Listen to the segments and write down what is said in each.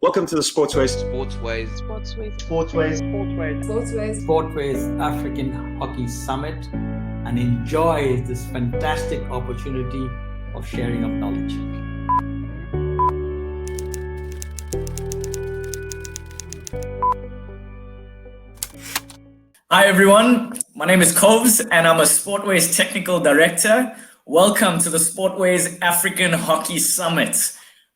Welcome to the Sportsways. Sportways African Hockey Summit, and enjoy this fantastic opportunity of sharing of knowledge. Hi everyone, my name is Coves and I'm a Sportways Technical Director. Welcome to the Sportways African Hockey Summit.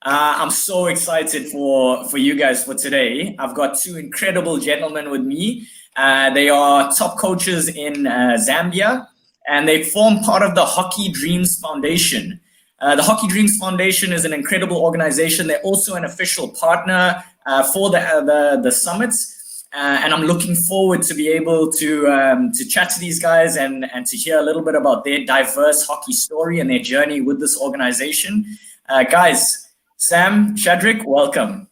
I'm so excited for you guys for today. I've got two incredible gentlemen with me. They are top coaches in Zambia, and they form part of the Hockey Dreams Foundation. The Hockey Dreams Foundation is an incredible organization. They're also an official partner for the summits. And I'm looking forward to be able to chat to these guys and to hear a little bit about their diverse hockey story and their journey with this organization. Guys, Sam, Shadrick, welcome.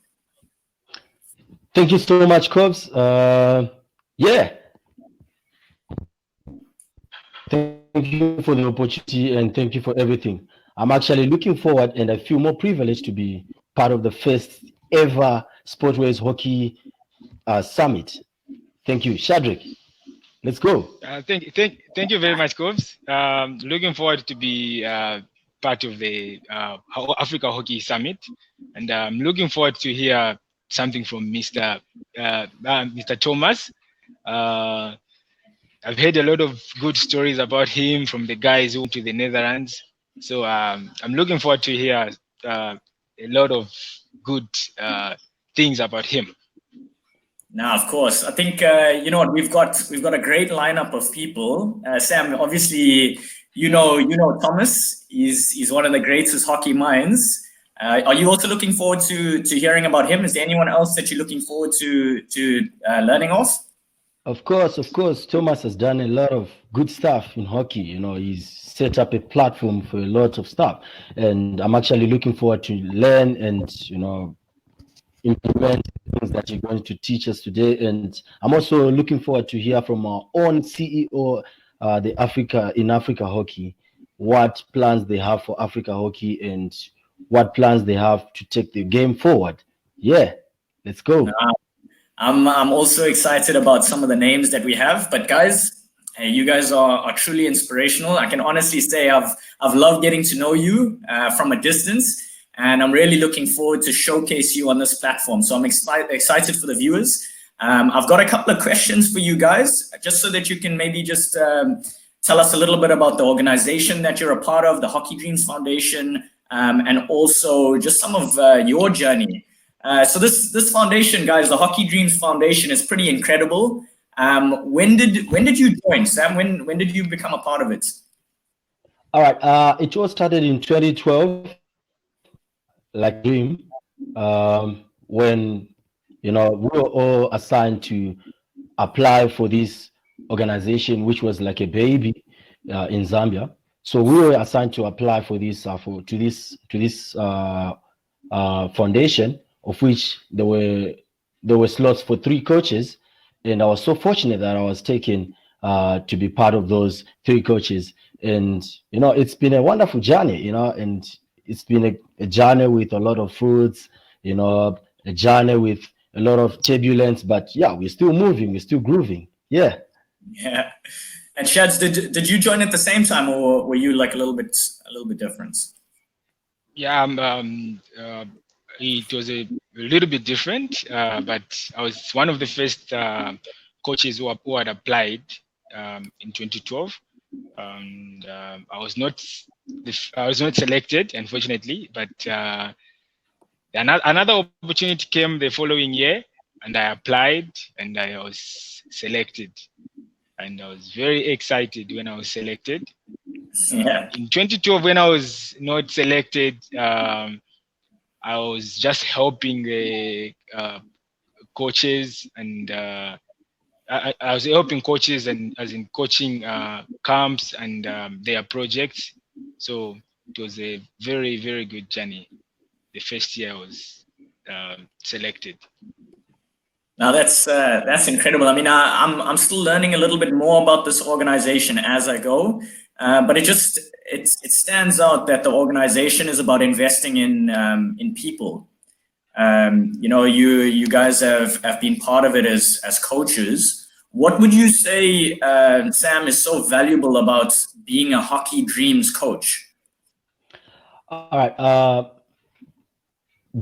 Thank you so much, Cobbs. Yeah. Thank you for the opportunity and thank you for everything. I'm actually looking forward and I feel more privileged to be part of the first ever Sportways Hockey Summit. Thank you. Shadrick, let's go. Thank you very much, Cobbs. Looking forward to be part of the Africa Hockey Summit, and I'm looking forward to hear something from Mr. Thomas. I've heard a lot of good stories about him from the guys who went to the Netherlands, so I'm looking forward to hear a lot of good things about him. Now, of course, I think you know what, we've got a great lineup of people. Sam, obviously, you know Thomas. He's one of the greatest hockey minds. Are you also looking forward to hearing about him? Is there anyone else that you're looking forward to learning of? Of course. Thomas has done a lot of good stuff in hockey. You know, he's set up a platform for a lot of stuff, and I'm actually looking forward to learn and implement things that you're going to teach us today. And I'm also looking forward to hear from our own CEO, the Africa Hockey, what plans they have for Africa Hockey and what plans they have to take the game forward. Yeah, let's go. I'm also excited about some of the names that we have, but guys, you guys are truly inspirational. I can honestly say I've loved getting to know you from a distance, and I'm really looking forward to showcase you on this platform. So I'm excited for the viewers. I've got a couple of questions for you guys, just so that you can maybe just tell us a little bit about the organization that you're a part of, the Hockey Dreams Foundation, and also just some of your journey. So this foundation, guys, the Hockey Dreams Foundation, is pretty incredible. When did you join, Sam? When did you become a part of it? All right, it was started in 2012, like Dream, when we were all assigned to apply for this organization, which was like a baby in Zambia. So we were assigned to apply for this foundation, of which there were slots for 3 coaches, and I was so fortunate that I was taken to be part of those 3 coaches. And it's been a wonderful journey, and it's been a journey with a lot of fruits, a journey with a lot of turbulence, but yeah, we're still moving, we're still grooving. Yeah. And Shads, did you join at the same time, or were you like a little bit different? Yeah, it was a little bit different, but I was one of the first coaches who had applied in 2012. And I was not selected, unfortunately, but another opportunity came the following year, and I applied and I was selected, and I was very excited when I was selected. Yeah. In 2012, when I was not selected, I was just helping the coaches, and I was helping coaches and as in coaching camps and their projects. So it was a very, very good journey. The first year I was selected. Now that's incredible. I mean, I'm still learning a little bit more about this organization as I go, but it stands out that the organization is about investing in people. You guys have been part of it as coaches. What would you say, Sam, is so valuable about being a Hockey Dreams coach? All right.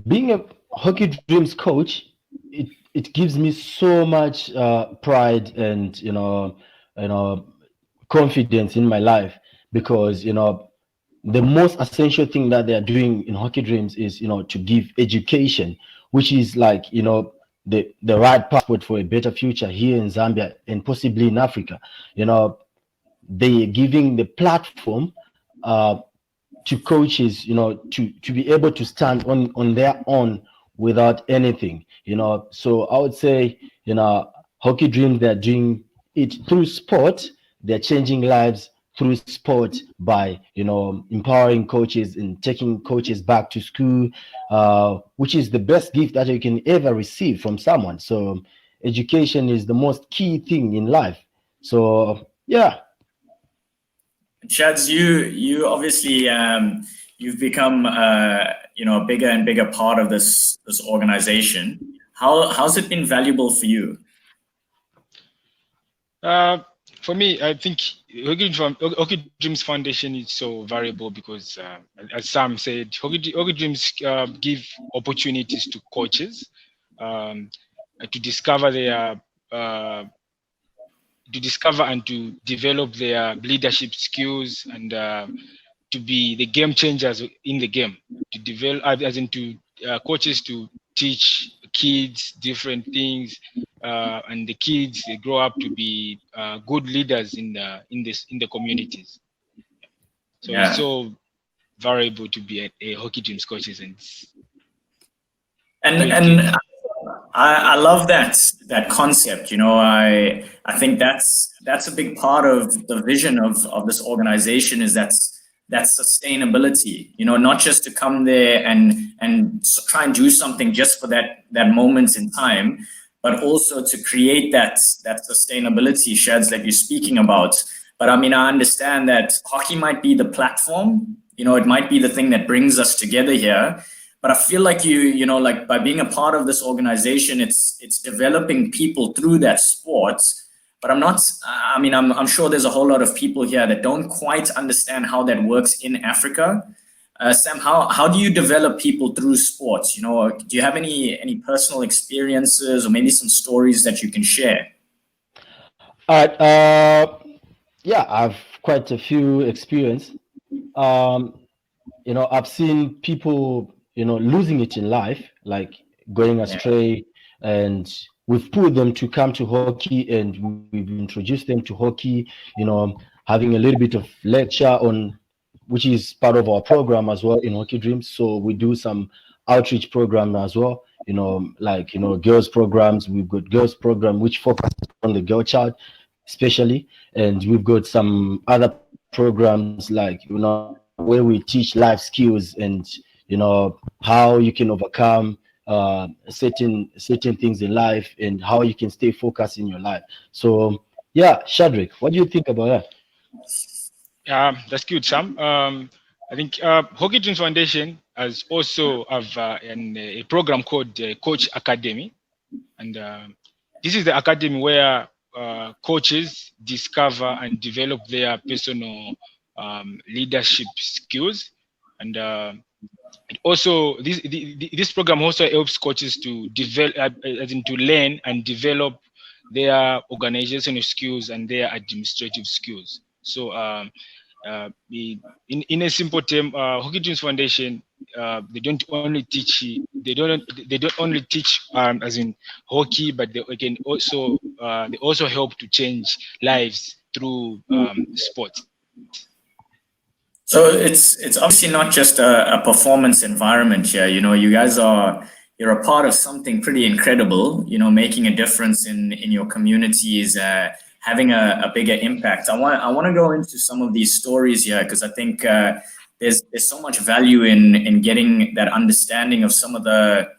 Being a Hockey Dreams coach, it gives me so much pride and you know confidence in my life, because the most essential thing that they are doing in Hockey Dreams is to give education, which is like the right passport for a better future here in Zambia and possibly in Africa. They giving the platform to coaches, to be able to stand on their own without anything. So I would say, Hockey Dreams, they're doing it through sport. They're changing lives through sport by empowering coaches and taking coaches back to school, which is the best gift that you can ever receive from someone. So education is the most key thing in life. So yeah. Shads, you obviously you've become a bigger and bigger part of this organization. How's it been valuable for you? For me, I think Hockey Dreams Foundation is so valuable because, as Sam said, Hockey Dreams give opportunities to coaches to discover and to develop their leadership skills and to be the game changers in the game. To develop, as in to coaches to teach kids different things, and the kids, they grow up to be good leaders in the communities. So Yeah. It's so valuable to be a Hockey Dreams coaches, and I love that concept. I think that's a big part of the vision of this organization, is that sustainability. Not just to come there and try and do something just for that moment in time, but also to create that sustainability, Shads, that you're speaking about. But I mean, I understand that hockey might be the platform. It might be the thing that brings us together here. But I feel like like by being a part of this organization, it's developing people through that sport. But I'm sure there's a whole lot of people here that don't quite understand how that works in Africa. Sam, how do you develop people through sports? Do you have any personal experiences or maybe some stories that you can share? All right. Yeah, I've quite a few experience. I've seen people, losing it in life, like going astray, and we've pulled them to come to hockey, and we've introduced them to hockey, having a little bit of lecture on, which is part of our program as well in Hockey Dreams. So we do some outreach program as well, girls programs. We've got girls program which focus on the girl child especially, and we've got some other programs like where we teach life skills and how you can overcome certain things in life and how you can stay focused in your life. So yeah, Shadrick, what do you think about that? That's good, Sam. I think Hockey Dreams Foundation has also have a program called Coach Academy, and this is the academy where coaches discover and develop their personal leadership skills, and also this program also helps coaches to develop, to learn and develop their organizational skills and their administrative skills. So in a simple term, Hockey Dreams Foundation, they don't only teach as in hockey, but they can also they also help to change lives through sports. So it's obviously not just a performance environment here. You guys you're a part of something pretty incredible. Making a difference in your communities, having a bigger impact. I want to go into some of these stories here because I think there's so much value in getting that understanding of some of the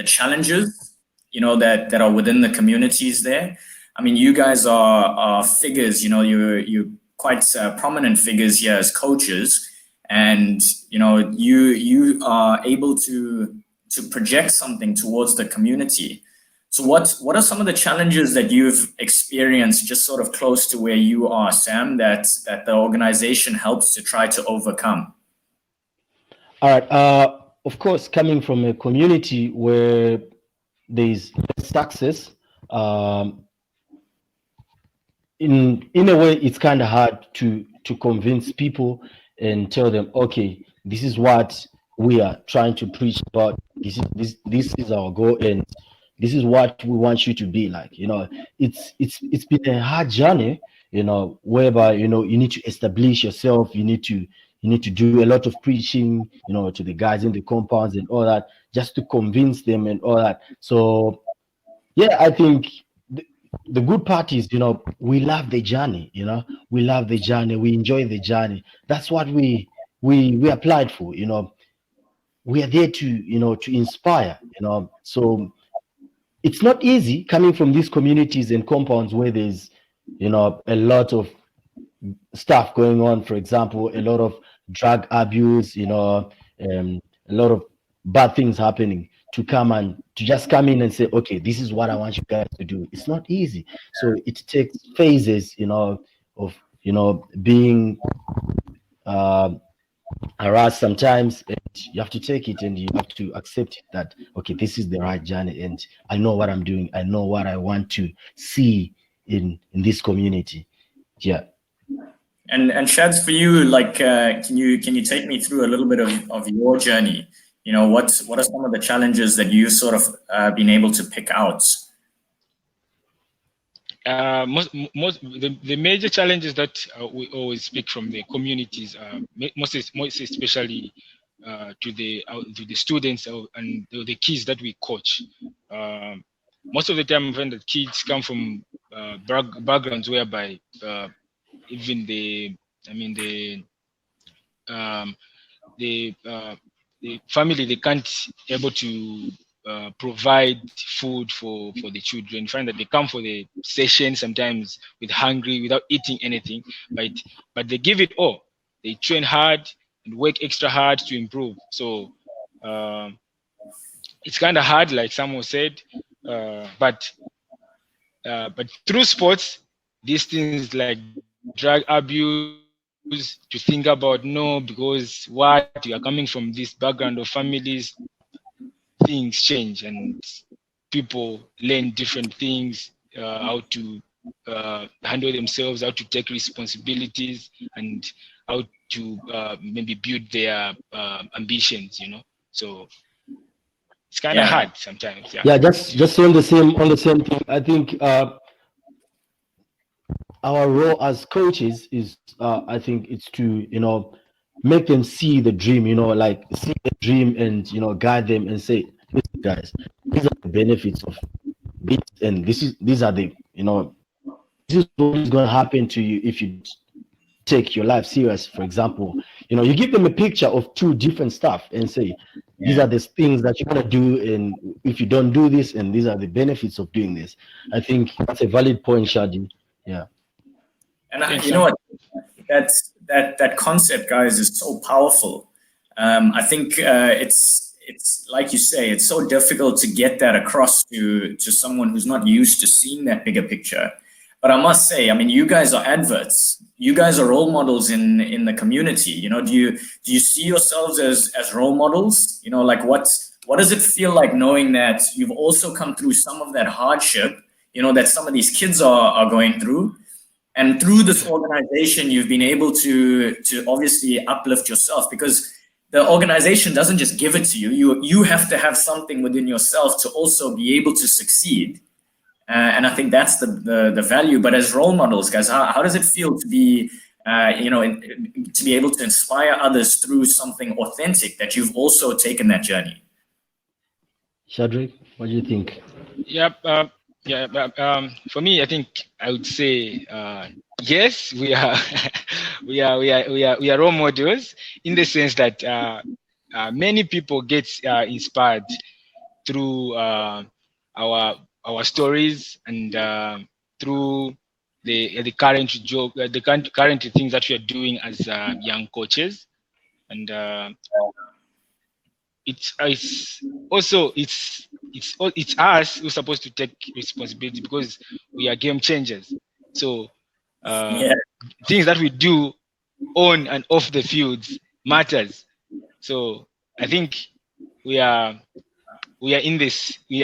challenges that are within the communities there. I mean, you guys are figures. You're quite prominent figures here as coaches, and you are able to to project something towards the community. So what are some of the challenges that you've experienced just sort of close to where you are, Sam, that the organization helps to try to overcome? All right. Of course, coming from a community where there's success, in a way, it's kind of hard to convince people and tell them, okay, this is what we are trying to preach about. This is our goal, and this is what we want you to be like. It's been a hard journey, whereby you need to establish yourself. You need to do a lot of preaching, to the guys in the compounds and all that, just to convince them and all that. So yeah, I think the good part is, we love the journey. We love the journey. We enjoy the journey. That's what we applied for. We are there to inspire. So it's not easy coming from these communities and compounds where there's a lot of stuff going on. For example, a lot of drug abuse, a lot of bad things happening. To just come in and say, okay, this is what I want you guys to do. It's not easy. So it takes phases, of being harassed sometimes, and you have to take it and you have to accept it that, okay, this is the right journey, and I know what I'm doing. I know what I want to see in this community. Yeah. And Shads, for you, like, can you take me through a little bit of your journey? What are some of the challenges that you've sort of been able to pick out? The major challenges that we always speak from the communities, most especially to the students and the kids that we coach. Most of the time, I find that kids come from backgrounds whereby even the family, they can't able to provide food for the children. You find that they come for the session sometimes with hungry, without eating anything, but they give it all. They train hard and work extra hard to improve. So it's kind of hard, like someone said, but through sports, these things like drug abuse, to think about, no, because what you are coming from this background of families, things change and people learn different things, how to handle themselves, how to take responsibilities, and how to maybe build their ambitions. So it's kind of hard sometimes. Yeah, just on the same thing. I think our role as coaches is, I think it's to make them see the dream, like see the dream and guide them and say, listen, guys, these are the benefits of this, and these are the this is what is going to happen to you if you take your life serious. For example, you give them a picture of two different stuff and say, these are the things that you're going to do, and if you don't do this, and these are the benefits of doing this. I think that's a valid point, Shadi. Yeah. And you know what, that concept, guys, is so powerful. I think it's like you say, it's so difficult to get that across to someone who's not used to seeing that bigger picture. But I must say, I mean, you guys are adverts. You guys are role models in the community. Do you see yourselves as role models? Like what does it feel like knowing that you've also come through some of that hardship, that some of these kids are going through? And through this organization, you've been able to obviously uplift yourself, because the organization doesn't just give it to you. You have to have something within yourself to also be able to succeed. And I think that's the value. But as role models, guys, how does it feel to be, to be able to inspire others through something authentic that you've also taken that journey? Shadrick, what do you think? For me, I think I would say yes. We are we are role models, in the sense that many people get inspired through our stories, and through the current job, the current things that we are doing as young coaches, and it's also it's us who's supposed to take responsibility because we are game changers. So Yeah. things that we do on and off the fields matters. So I think we are in this we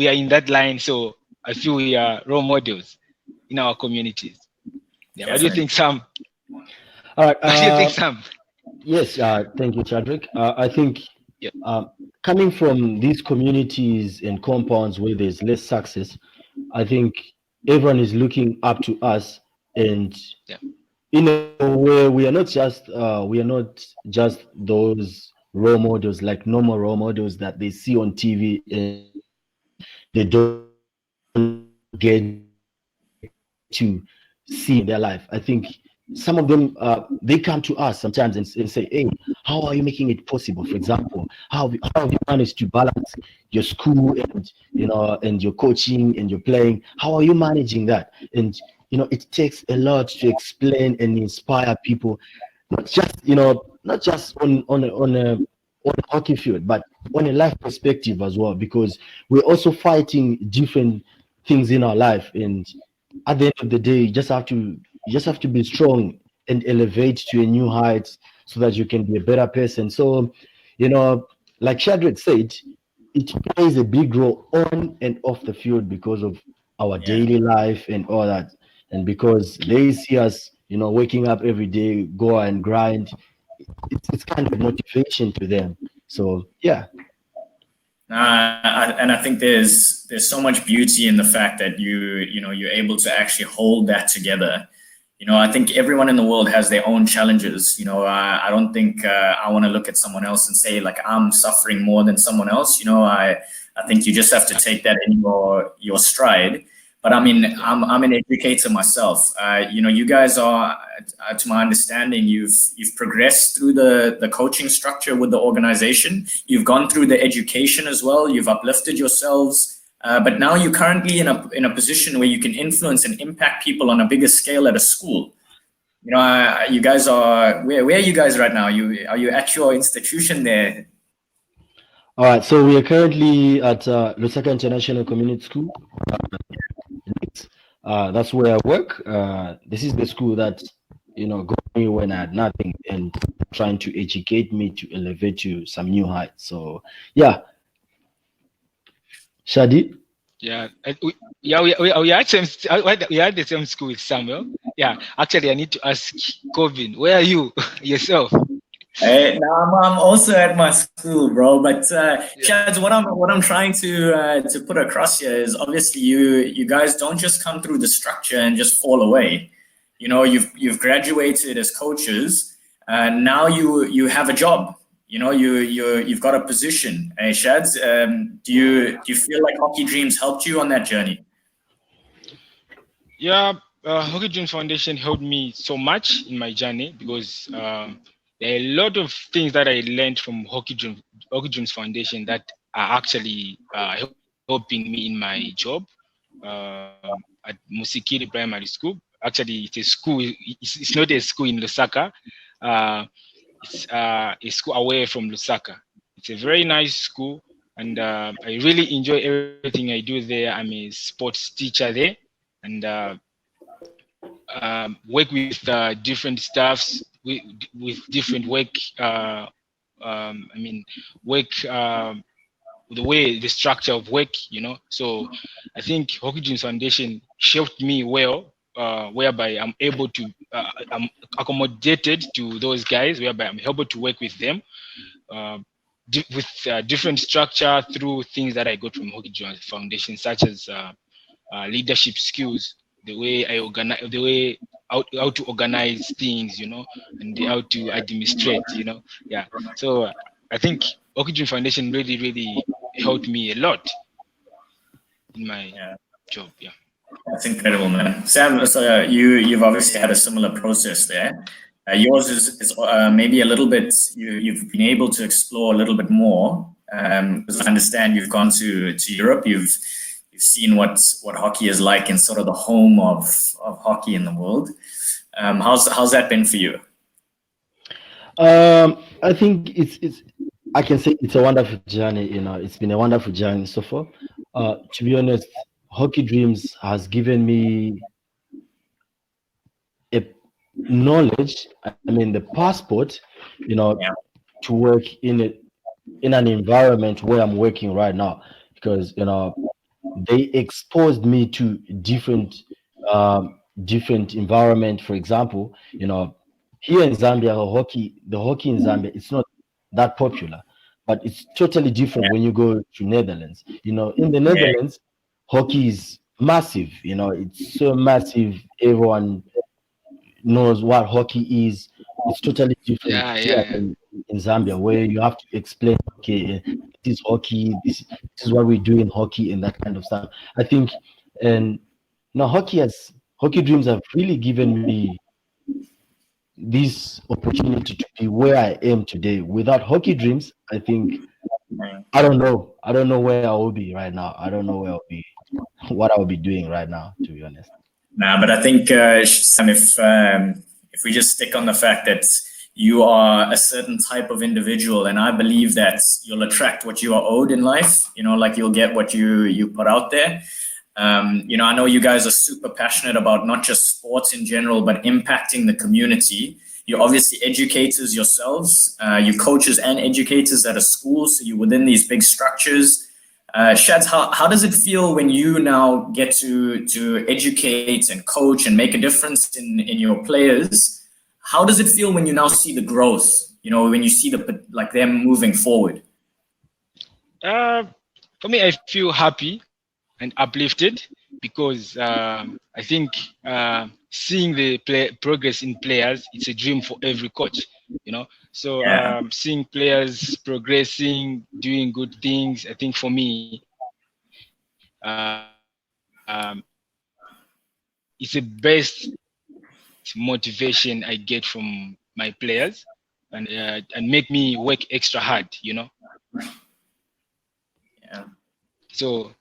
are in that line. So I feel we are role models in our communities. Yeah. What do you Definitely. think, Sam? All right. What do you think, Sam? Yes. Thank you, Shadrick. I think Yeah. coming from these communities and compounds where there's less success, I think everyone is looking up to us, and Yeah. in a way, we are not just those role models, like normal role models that they see on TV and they don't get to see in their life. I think some of them they come to us sometimes and say, "Hey, how are you making it possible? For example, how have you managed to balance your school and and your coaching and your playing? How are you managing that?" And it takes a lot to explain and inspire people, not just not just on a hockey field, but on a life perspective as well, because we're also fighting different things in our life. And at the end of the day, you just have to be strong and elevate to a new height so that you can be a better person. So, like Shadrick said, it plays a big role on and off the field because of our Yeah. daily life and all that, and because they see us, waking up every day, go and grind. It's kind of motivation to them. So yeah. And I think there's so much beauty in the fact that you're able to actually hold that together. I think everyone in the world has their own challenges. I don't think I want to look at someone else and say like I'm suffering more than someone else. I think you just have to take that in your stride. But I mean, I'm an educator myself. You guys are, to my understanding, you've progressed through the coaching structure with the organization. You've gone through the education as well. You've uplifted yourselves, but now you're currently in a position where you can influence and impact people on a bigger scale at a school. You guys are where are you guys right now? Are you at your institution there? All right. So we are currently at Lusaka International Community School. That's where I work. This is the school that got me when I had nothing and trying to educate me to elevate to some new heights. So yeah, Shadi. Yeah, we had we had the same school with Samuel. Yeah, actually, I need to ask Covin, where are you yourself? Hey, now I'm also at my school, bro. But Yeah. Chads, what I'm trying to put across here is obviously you guys don't just come through the structure and just fall away. You've graduated as coaches. Now you have a job. You've got a position. Hey, Shads, do you feel like Hockey Dreams helped you on that journey? Yeah, Hockey Dreams Foundation helped me so much in my journey because there are a lot of things that I learned from Hockey Dreams Foundation that are actually helping me in my job at Musikiri Primary School. Actually, it's a school. It's not a school in Lusaka. It's a school away from Lusaka. It's a very nice school, and I really enjoy everything I do there. I'm a sports teacher there, and work with different staffs with different work. Work the way the structure of work. So I think Hockey Dreams Foundation shaped me well, whereby I'm able to I'm accommodated to those guys, whereby I'm able to work with them with different structure through things that I got from Hockey Dreams Foundation, such as leadership skills, the way I organize, the way how to organize things, and how to administrate, Yeah. So I think Hockey Dreams Foundation really helped me a lot in my job. Yeah. That's incredible, man. Sam, so you've obviously had a similar process there. Yours is maybe a little bit. You've been able to explore a little bit more. Because I understand you've gone to Europe. You've seen what hockey is like in sort of the home of hockey in the world. How's that been for you? I think I can say it's a wonderful journey. It's been a wonderful journey so far. To be honest, Hockey Dreams has given me a knowledge. I mean, the passport, you know, Yeah. to work in an environment where I'm working right now, because they exposed me to different environment. For example, here in Zambia, the hockey in Zambia, it's not that popular, but it's totally different when you go to Netherlands. In the Yeah. Netherlands, hockey is massive. It's so massive. Everyone knows what hockey is. It's totally different Yeah, here yeah, yeah. in Zambia, where you have to explain, okay, this is hockey, this is what we do in hockey, and that kind of stuff. I think, and now hockey dreams have really given me this opportunity to be where I am today. Without hockey dreams, I think I don't know where I will be right now. I don't know where I'll be, what I'll be doing right now, to be honest. Nah, but I think, Sam, if we just stick on the fact that you are a certain type of individual, and I believe that you'll attract what you are owed in life. Like you'll get what you put out there. I know you guys are super passionate about not just sports in general, but impacting the community. You're obviously educators yourselves. You're coaches and educators at a school, so you're within these big structures. Shads, how does it feel when you now get to educate and coach and make a difference in your players? How does it feel when you now see the growth? When you see them moving forward? For me, I feel happy and uplifted because I think seeing the progress in players, it's a dream for every coach. So Yeah. seeing players progressing, doing good things, I think for me, it's the best motivation I get from my players, and make me work extra hard. Yeah. So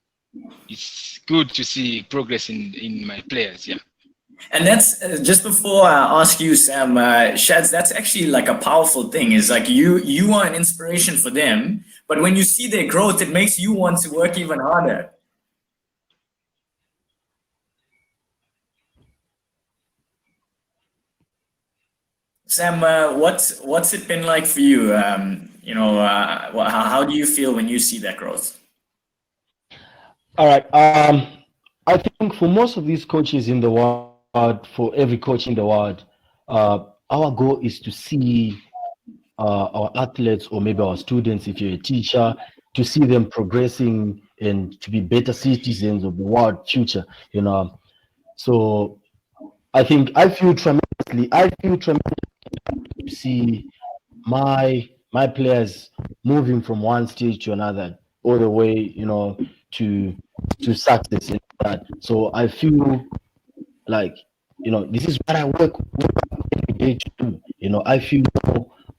it's good to see progress in my players. Yeah. And that's just before I ask you, Sam, Shads, that's actually like a powerful thing. Is like you are an inspiration for them, but when you see their growth, it makes you want to work even harder. Sam, what's it been like for you? How do you feel when you see that growth? All right. I think for most of these coaches in the world, for every coach in the world, our goal is to see our athletes or maybe our students, if you're a teacher, to see them progressing and to be better citizens of the world future. So I feel tremendously to see my players moving from one stage to another, all the way, to success in that. So I feel like, this is what I work every day to do. I feel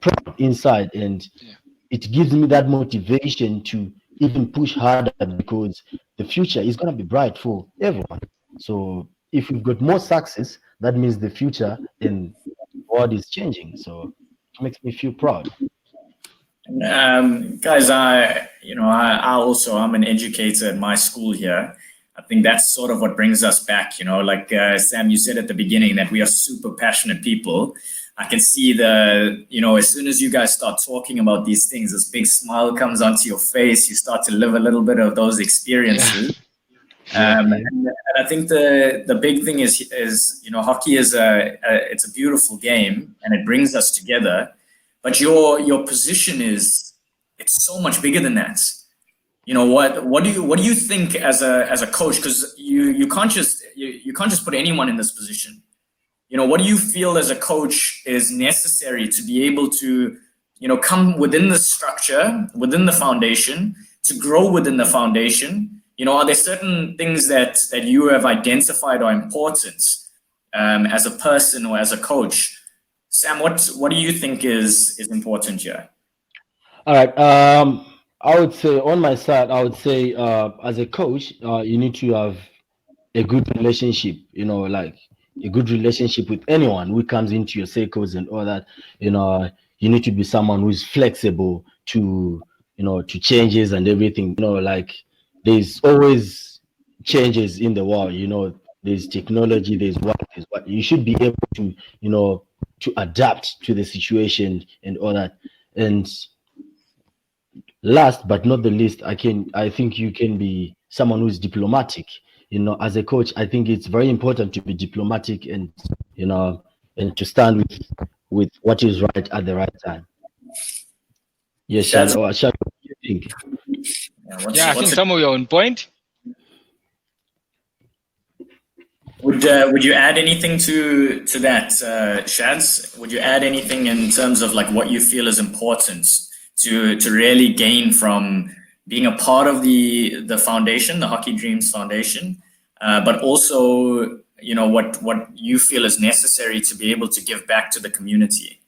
proud inside, and it gives me that motivation to even push harder, because the future is going to be bright for everyone. So if we've got more success, that means the future in the world is changing. So it makes me feel proud. Guys, I'm an educator at my school here. I think that's sort of what brings us back. Like Sam, you said at the beginning that we are super passionate people. I can see as soon as you guys start talking about these things, this big smile comes onto your face. You start to live a little bit of those experiences. And I think the big thing is hockey is it's a beautiful game and it brings us together. But your position it's so much bigger than that. What do you think as a coach? Because you can't just put anyone in this position. What do you feel as a coach is necessary to be able to come within the structure, within the foundation, to grow within the foundation? Are there certain things that you have identified are important as a person or as a coach? Sam, what do you think is important here? All right. I would say on my side, as a coach, you need to have a good relationship, like a good relationship with anyone who comes into your circles and all that. you need to be someone who's flexible to, to changes and everything. Like there's always changes in the world. There's technology, there's what. You should be able to, to adapt to the situation and all that. And last but not the least, I think you can be someone who's diplomatic. As a coach, I think it's very important to be diplomatic and, and to stand with what is right at the right time. Yes, Shad, Shad, what do you think? I think some of your own point. Would you add anything to that, Shads? Would you add anything in terms of like what you feel is important to really gain from being a part of the foundation, the Hockey Dreams Foundation, but also what you feel is necessary to be able to give back to the community?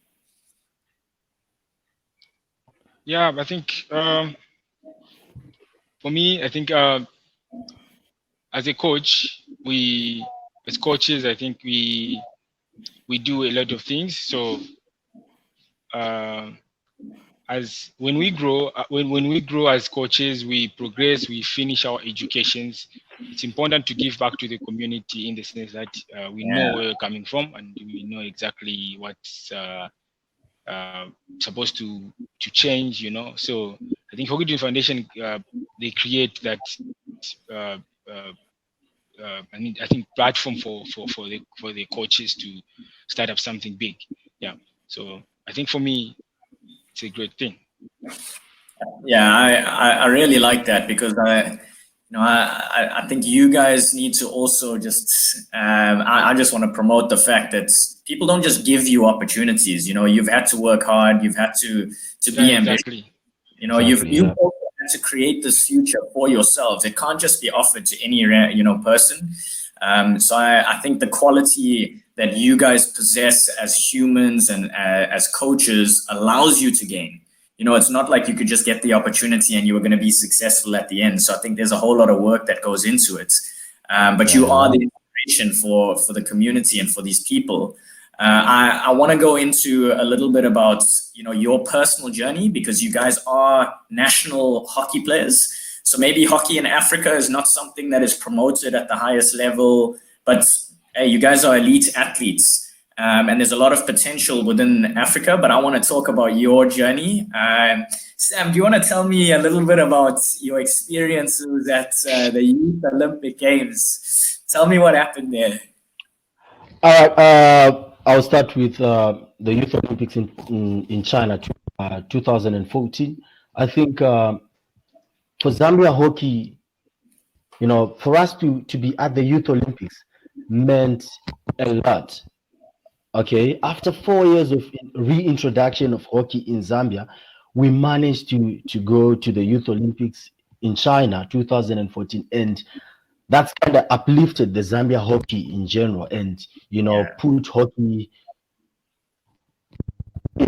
Yeah, I think for me, I think as a coach, as coaches, I think we do a lot of things. So as when we grow as coaches, we progress, we finish our educations. It's important to give back to the community in the sense that we know where we're coming from and we know exactly what's supposed to change. So I think Hockey Dreams Foundation they create that I think platform for the coaches to start up something big. Yeah. So I think for me, it's a great thing. Yeah, I really like that because I think you guys need to also just I just want to promote the fact that people don't just give you opportunities. You've had to work hard. You've had to be ambitious. Exactly. You've also had to create this future for yourselves. It can't just be offered to any person. So I think the quality that you guys possess as humans and as coaches allows you to gain. It's not like you could just get the opportunity and you were going to be successful at the end. So I think there's a whole lot of work that goes into it. But you are the inspiration for the community and for these people. I want to go into a little bit about, your personal journey because you guys are national hockey players. So maybe hockey in Africa is not something that is promoted at the highest level, but hey, you guys are elite athletes. And there's a lot of potential within Africa, but I want to talk about your journey. Sam, do you want to tell me a little bit about your experiences at the Youth Olympic Games? Tell me what happened there. I'll start with the Youth Olympics in China, 2014. I think for Zambia hockey, for us to be at the Youth Olympics meant a lot. Okay, after 4 years of reintroduction of hockey in Zambia, we managed to go to the Youth Olympics in China 2014, and that's kind of uplifted the Zambia hockey in general, and put hockey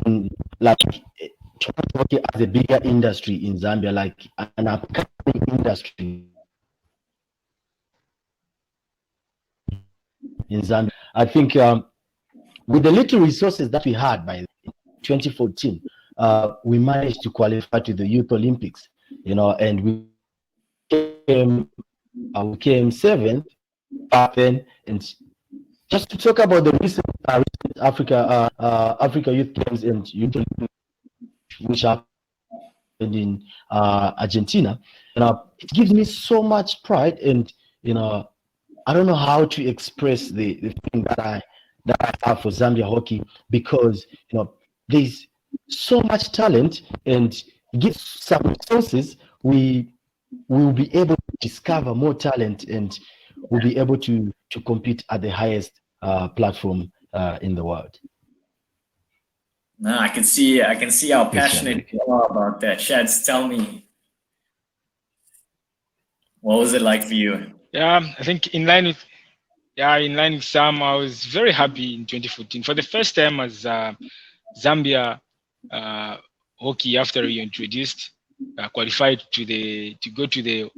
in like hockey as a bigger industry in Zambia, like an upcoming industry in Zambia. I think with the little resources that we had by 2014, we managed to qualify to the Youth Olympics, and we came seventh back then. And just to talk about the recent Africa Youth Games and Youth Olympics, which happened in Argentina, it gives me so much pride, and I don't know how to express the thing that I have for Zambia hockey, because there's so much talent, and give some resources, we will be able to discover more talent, and we'll be able to compete at the highest platform in the world. No, I can see how passionate you are about that. Shads, tell me, what was it like for you? Yeah, I think in line with Sam, I was very happy in 2014 for the first time as Zambia hockey, after we introduced, qualified to go to the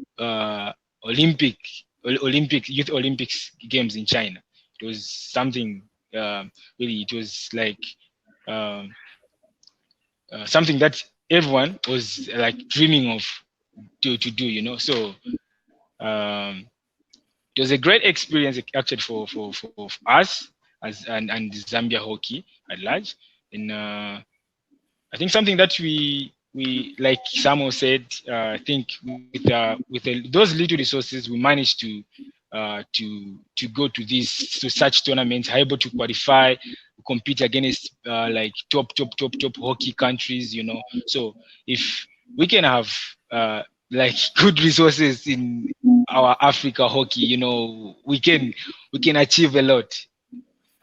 Youth Olympics Games in China. It was something really. It was like something that everyone was like dreaming of to do, you know. So it was a great experience actually for us as and Zambia hockey at large. And I think something that we like Samuel said, I think with those little resources we managed to go to such tournaments, able to qualify, compete against like top hockey countries, you know. So if we can have like good resources in our Africa hockey, you know, we can achieve a lot.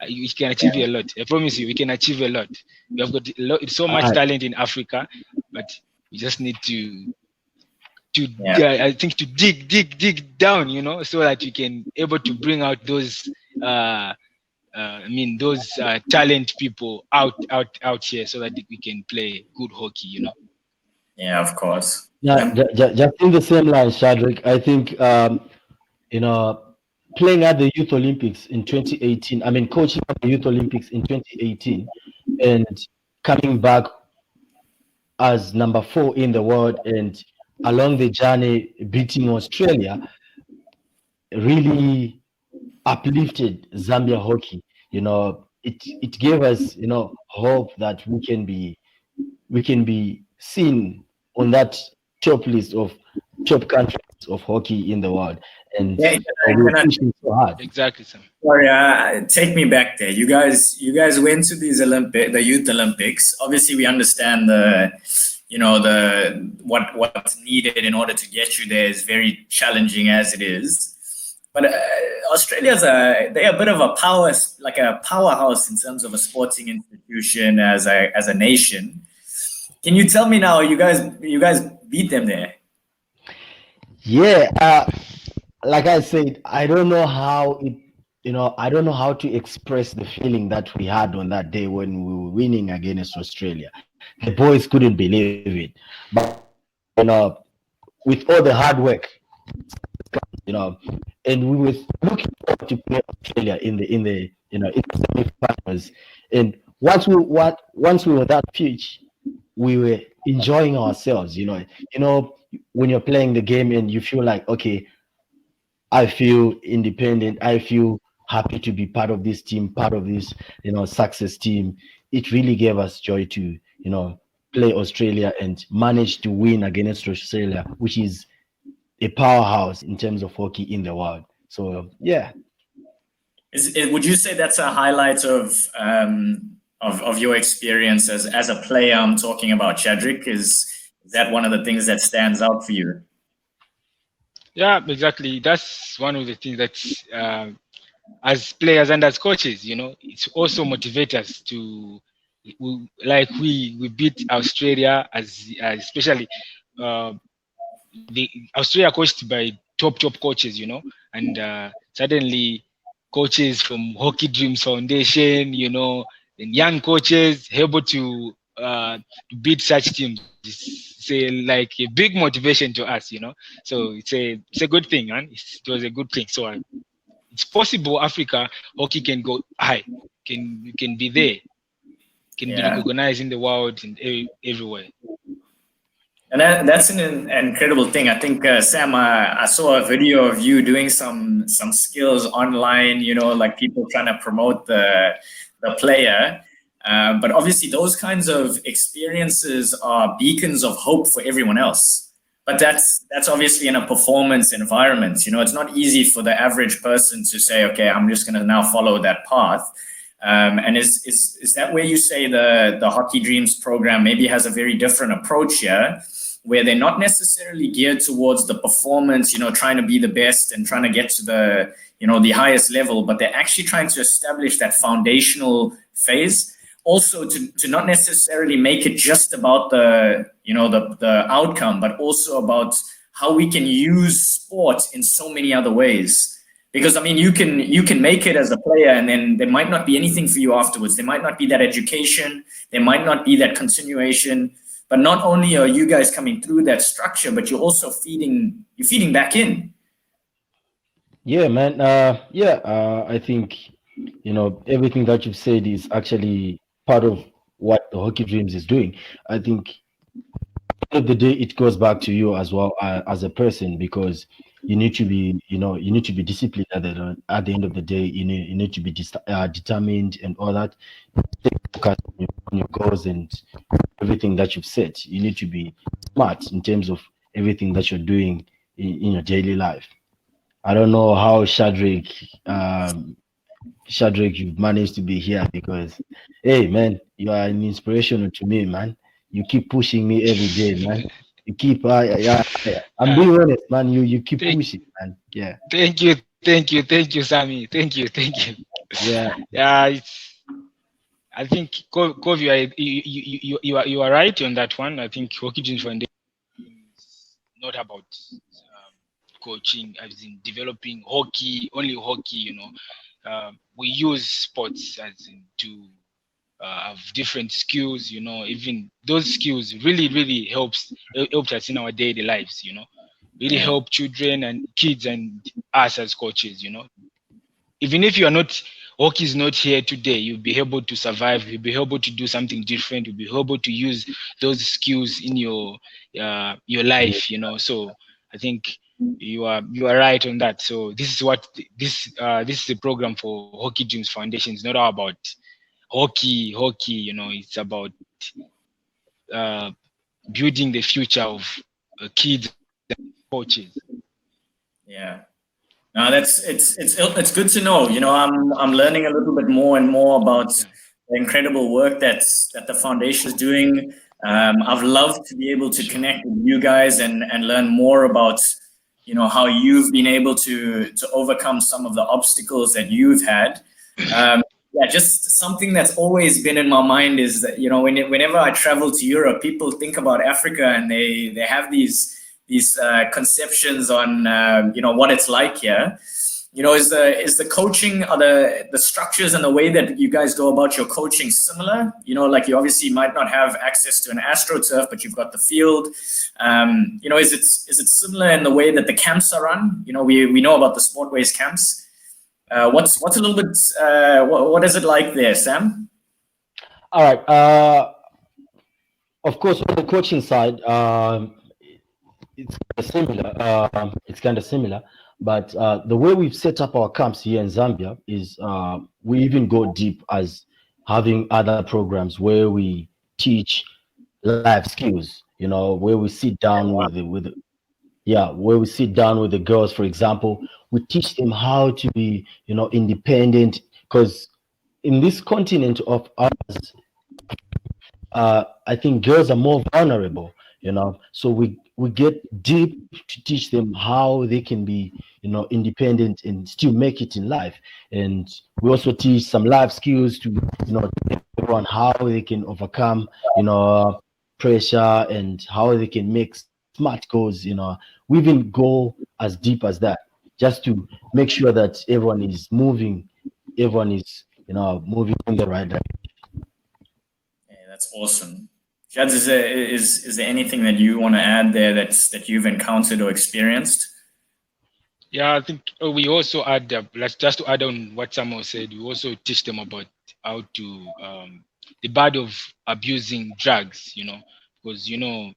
We can achieve a lot. I promise you, we can achieve a lot. We have got so much talent in Africa, but we just need to I think to dig down, you know, so that we can able to bring out those those talent people out here, so that we can play good hockey, you know. Yeah, of course. Yeah, just in the same line, Shadrick, I think playing at the Youth Olympics in 2018, I mean, coaching at the Youth Olympics in 2018, and coming back as number 4 in the world, and along the journey beating Australia, really uplifted Zambia hockey. You know, it gave us, you know, hope that we can be seen on that top list of top countries of hockey in the world. And we're pushing so hard. Exactly, Sam. Sorry, take me back there. You guys went to these the Youth Olympics. Obviously, we understand what's needed in order to get you there is very challenging as it is. But Australia's they're a bit of a powerhouse in terms of a sporting institution as a nation. Can you tell me now? You guys beat them there. Yeah, like I said, I don't know how to express the feeling that we had on that day when we were winning against Australia. The boys couldn't believe it, but with all the hard work, and we were looking forward to play Australia in the semi-finals. And once we were that pitch, we were enjoying ourselves. When you're playing the game and you feel like, okay, I feel independent. I feel happy to be part of this team, part of this, success team. It really gave us joy to, play Australia and manage to win against Australia, which is a powerhouse in terms of hockey in the world. So, yeah. Would you say that's a highlight of your experience as a player? I'm talking about Shadrick. Is that one of the things that stands out for you? Yeah, exactly. That's one of the things that, as players and as coaches, it's also motivate us to, we beat Australia especially the Australia coached by top coaches, and suddenly coaches from Hockey Dreams Foundation, and young coaches able to beat such teams. It's a big motivation to us, So it's a good thing, man. It was a good thing. So it's possible Africa hockey can go high, can be there, can be recognized in the world and everywhere. And that's an incredible thing. I think, Sam, I saw a video of you doing some skills online, like people trying to promote the player. But obviously those kinds of experiences are beacons of hope for everyone else. But that's obviously in a performance environment. It's not easy for the average person to say, okay, I'm just going to now follow that path. And is that where you say the Hockey Dreams program maybe has a very different approach here, where they're not necessarily geared towards the performance, trying to be the best and trying to get to the, the highest level, but they're actually trying to establish that foundational phase. Also to not necessarily make it just about the outcome, but also about how we can use sport in so many other ways. Because you can make it as a player, and then there might not be anything for you afterwards. There might not be that education. There might not be that continuation. But not only are you guys coming through that structure, but you're also feeding back in. Yeah, man. I think everything that you've said is actually part of what the Hockey Dreams is doing. I think end of the day, it goes back to you as well as a person, because you need to be, you need to be disciplined at the end of the day. You need to be determined and all that. Stay focused on your goals and everything that you've set. You need to be smart in terms of everything that you're doing in your daily life. I don't know how Shadrick, you've managed to be here because, hey, man, you are an inspiration to me, man. You keep pushing me every day, man. You keep, I'm Uh, being honest, man. You keep thank, pushing, man. Yeah, thank you, Sammy. Thank you. yeah, Yeah, I think Cove, you are right on that one. I think Hockey Dreams Foundation is not about coaching, as in developing only hockey. We use sports as in to have different skills. Even those skills really helped us in our daily lives. Really Yeah. help children and kids and us as coaches. Even if you are not, hockey is not here today, you'll be able to survive, you'll be able to do something different, you'll be able to use those skills in your life. So I think you are right on that. So this is what this is a program for Hockey Dreams Foundation. It's not all about hockey. It's about uh, building the future of kids and coaches. Yeah. No, it's good to know. I'm learning a little bit more and more about Yeah. the incredible work that the foundation is doing. I've loved to be able to Sure. connect with you guys and learn more about how you've been able to overcome some of the obstacles that you've had. Yeah, just something that's always been in my mind is that whenever I travel to Europe, people think about Africa and they have these conceptions on what it's like here. Is the coaching, are the structures and the way that you guys go about your coaching similar? Like you obviously might not have access to an AstroTurf, but you've got the field. Is it similar in the way that the camps are run? We know about the Sportways camps. What's a little bit what is it like there, Sam? all right. Of course, on the coaching side, it's kind of similar. But the way we've set up our camps here in Zambia is we even go deep as having other programs where we teach life skills. Where we sit down where we sit down with the girls, for example. We teach them how to be, independent, because in this continent of ours, I think girls are more vulnerable, So we get deep to teach them how they can be, independent and still make it in life. And we also teach some life skills to, tell everyone how they can overcome, pressure, and how they can make smart goals. We even go as deep as that, just to make sure that everyone is, moving in the right direction. Yeah, that's awesome. Shads, is there anything that you want to add there that you've encountered or experienced? Yeah, I think we also add, just to add on what Samuel said, we also teach them about how to, the bad of abusing drugs, because,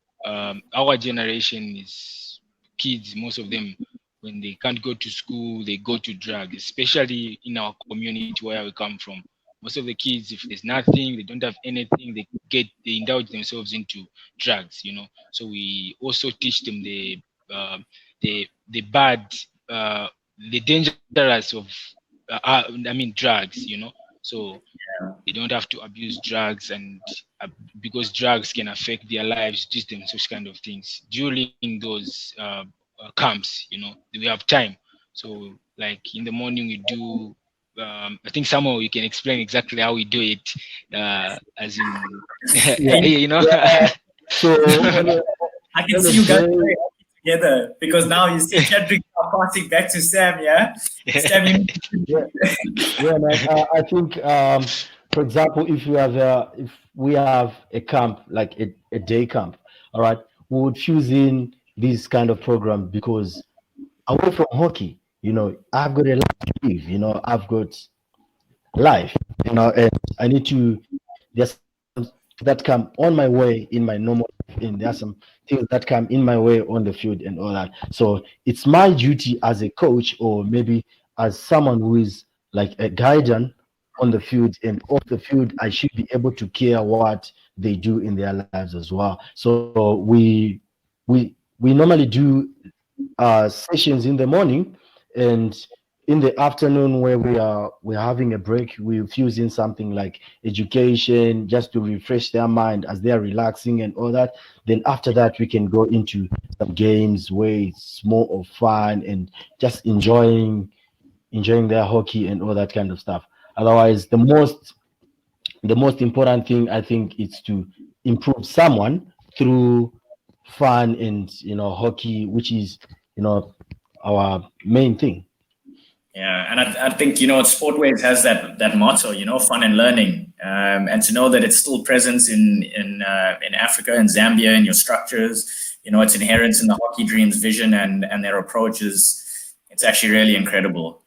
our generation is kids, most of them, when they can't go to school, they go to drugs, especially in our community where we come from. Most of the kids, if there's nothing, they don't have anything, they indulge themselves into drugs. So we also teach them the bad, uh, the dangerous of, drugs. So they don't have to abuse drugs, and because drugs can affect their lives, teach them such kind of things during those camps. We have time, so like in the morning we do. I think somehow you can explain exactly how we do it, as in, Yeah, yeah. So I can on see a you guys day, very happy together because now you see Shadrick passing back to Sam. Yeah, Sam, yeah, yeah, man. I think, for example, if we have a camp, like a day camp, all right, we would fuse in this kind of program, because away from hockey, I've got a life to live. I've got life, and I need to. There's that come on my way in my normal, and there are some things that come in my way on the field and all that. So it's my duty as a coach, or maybe as someone who is like a guardian on the field and off the field. I should be able to care what they do in their lives as well. So we normally do sessions in the morning, and in the afternoon where we're having a break, we fuse in something like education just to refresh their mind as they are relaxing and all that. Then after that we can go into some games where it's more of fun and just enjoying their hockey and all that kind of stuff. Otherwise, the most important thing I think is to improve someone through fun and hockey, which is our main thing. Yeah, and I think Sportways has that motto, fun and learning, and to know that it's still present in Africa and Zambia in your structures. It's inherent in the Hockey Dreams vision and their approaches. It's actually really incredible.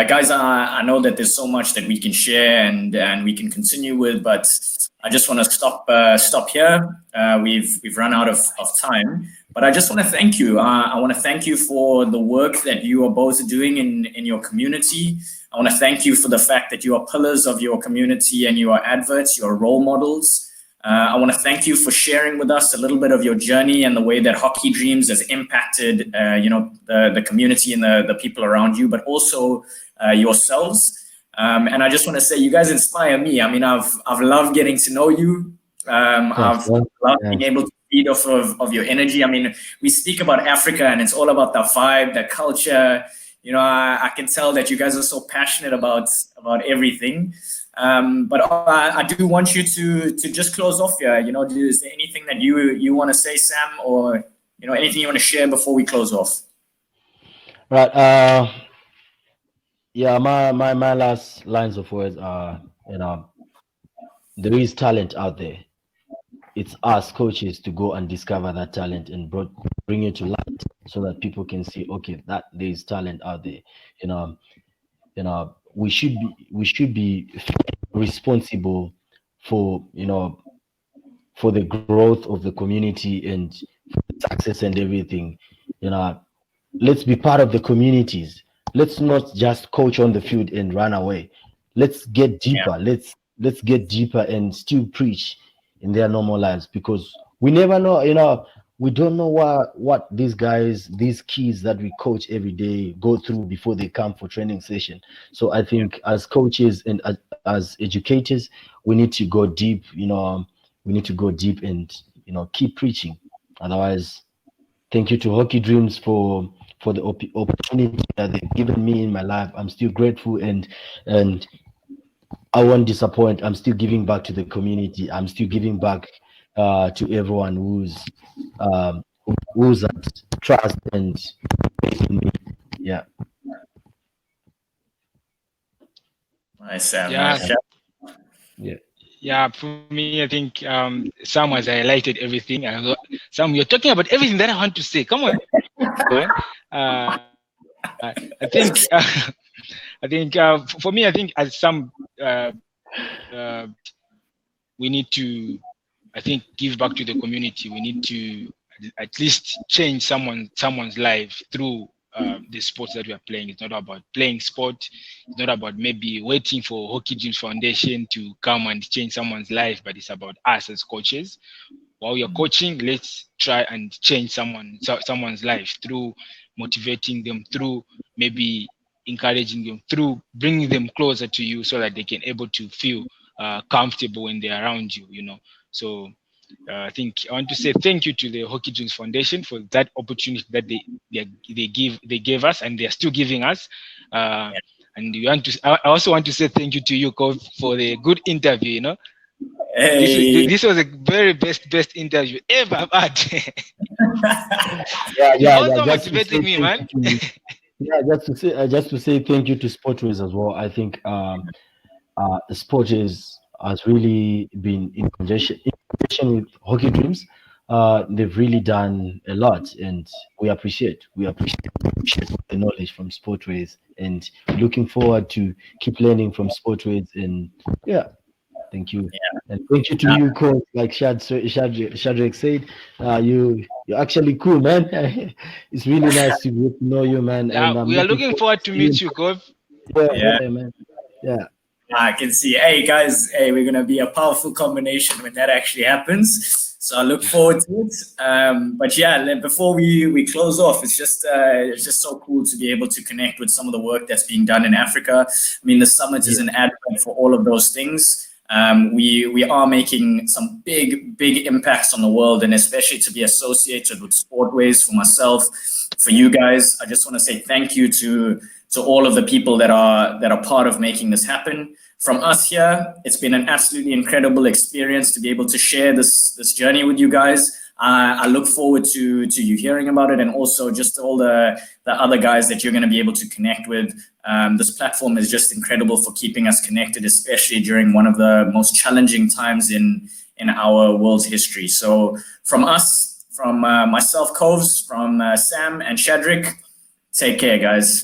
Guys, I know that there's so much that we can share and we can continue with, but I just want to stop here. We've run out of time, but I just want to thank you. I want to thank you for the work that you are both doing in your community. I want to thank you for the fact that you are pillars of your community and you are adverts, you are role models. I want to thank you for sharing with us a little bit of your journey and the way that Hockey Dreams has impacted, the community and the people around you, but also yourselves. And I just want to say, you guys inspire me. I mean, I've loved getting to know you. I've loved being able to feed off of your energy. I mean, we speak about Africa and it's all about the vibe, the culture. I can tell that you guys are so passionate about everything. But I do want you to just close off here. Is there anything that you want to say, Sam, or anything you want to share before we close off? Right. Yeah, my last lines of words are, there is talent out there. It's us coaches to go and discover that talent and bring it to light so that people can see, okay, that there is talent out there. We should be responsible for for the growth of the community and for the success and everything. Let's be part of the communities. Let's not just coach on the field and run away. Let's get deeper. Yeah. Let's get deeper and still preach in their normal lives, because we never know. We don't know what these guys, these kids that we coach every day go through before they come for training session. So I think as coaches and as educators, we need to go deep. We need to go deep and keep preaching. Otherwise, thank you to Hockey Dreams for the opportunity that they've given me in my life. I'm still grateful, and I won't disappoint. I'm still giving back to the community. I'm still giving back to everyone who's at trust and faith in me. Yeah. Nice, Sam. Yeah. Nice. Yeah, for me, I think Sam has highlighted everything. Sam, you're talking about everything that I want to say. Come on. I think for me, I think as Sam, we need to, I think, give back to the community. We need to at least change someone's life through the sports that we are playing. It's not about playing sport. It's not about maybe waiting for Hockey Dreams Foundation to come and change someone's life, but it's about us as coaches. While you're coaching, let's try and change someone's life through motivating them, through maybe encouraging them, through bringing them closer to you so that they can able to feel comfortable when they're around you, So I think I want to say thank you to the Hockey Dreams Foundation for that opportunity that they gave us, and they're still giving us. And I also want to say thank you to you, Cove, for the good interview. Hey. This was a very best interview ever I've had. Yeah. Also motivating me, man. Yeah, just to say thank you to Sportways as well. I think Sportways has really been in conjunction with Hockey Dreams. They've really done a lot, and we appreciate the knowledge from Sportways, and looking forward to keep learning from Sportways. And yeah, Thank you. Yeah. And thank you to you, coach. Like Shadrick said, you're actually cool, man. It's really nice to get to know you, man. Yeah, And I'm we are looking looking forward to seeing. meet you, Gov. Yeah, Yeah. yeah, man. Yeah. I can see. Hey guys, hey, we're gonna be a powerful combination when that actually happens. So I look forward to it. But yeah, before we close off, it's just so cool to be able to connect with some of the work that's being done in Africa. I mean, the summit is an advert for all of those things. We are making some big impacts on the world, and especially to be associated with Sportways. For myself, for you guys, I just want to say thank you to all of the people that are part of making this happen. From us here, it's been an absolutely incredible experience to be able to share this journey with you guys. I look forward to you hearing about it, and also just all the other guys that you're going to be able to connect with. This platform is just incredible for keeping us connected, especially during one of the most challenging times in our world's history. So from us, from myself, Coves, from Sam and Shadrick, take care, guys.